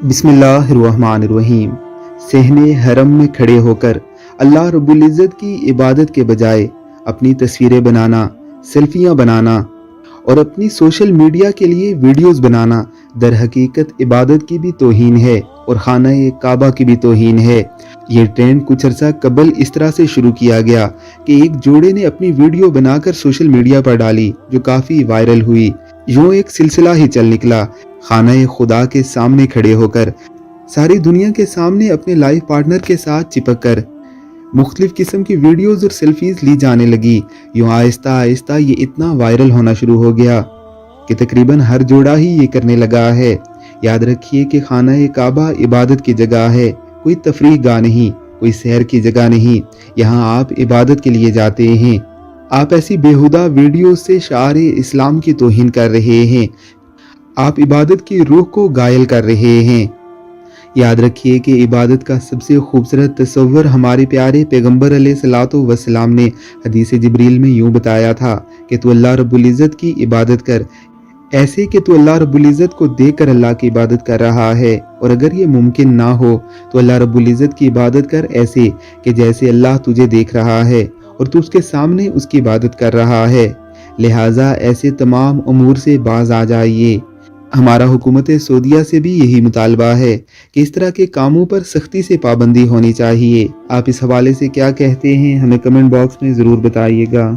بسم اللہ الرحمن الرحیم۔ صحن حرم میں کھڑے ہو کر اللہ رب العزت کی عبادت کے بجائے اپنی تصویریں بنانا، سیلفیاں بنانا اور اپنی سوشل میڈیا کے لیے ویڈیوز بنانا در حقیقت عبادت کی بھی توہین ہے اور خانہ کعبہ کی بھی توہین ہے۔ یہ ٹرینڈ کچھ عرصہ قبل اس طرح سے شروع کیا گیا کہ ایک جوڑے نے اپنی ویڈیو بنا کر سوشل میڈیا پر ڈالی جو کافی وائرل ہوئی۔ یوں ایک سلسلہ ہی چل نکلا، خانہ خدا کے سامنے کھڑے ہو کر، ساری دنیا کے سامنے اپنے لائف پارٹنر کے ساتھ چپک کر مختلف قسم کی ویڈیوز اور سیلفیز لی جانے لگی۔ یوں آہستہ آہستہ یہ اتنا وائرل ہونا شروع ہو گیا کہ تقریباً ہر جوڑا ہی یہ کرنے لگا ہے۔ یاد رکھیے کہ خانہ کعبہ عبادت کی جگہ ہے، کوئی تفریح گاہ نہیں، کوئی سیر کی جگہ نہیں۔ یہاں آپ عبادت کے لیے جاتے ہیں۔ آپ ایسی بیہودہ ویڈیوز سے شعار اسلام کی توہین کر رہے ہیں، آپ عبادت کی روح کو گائل کر رہے ہیں۔ یاد رکھیے کہ عبادت کا سب سے خوبصورت تصور ہمارے پیارے پیغمبر علیہ الصلوۃ والسلام نے حدیث جبریل میں یوں بتایا تھا کہ تو اللہ رب العزت کی عبادت کر ایسے کہ تو اللہ رب العزت کو دیکھ کر اللہ کی عبادت کر رہا ہے، اور اگر یہ ممکن نہ ہو تو اللہ رب العزت کی عبادت کر ایسے کہ جیسے اللہ تجھے دیکھ رہا ہے اور تو اس کے سامنے اس کی عبادت کر رہا ہے۔ لہٰذا ایسے تمام امور سے باز آ جائیے۔ ہمارا حکومت سعودیہ سے بھی یہی مطالبہ ہے کہ اس طرح کے کاموں پر سختی سے پابندی ہونی چاہیے۔ آپ اس حوالے سے کیا کہتے ہیں ہمیں کمنٹ باکس میں ضرور بتائیے گا۔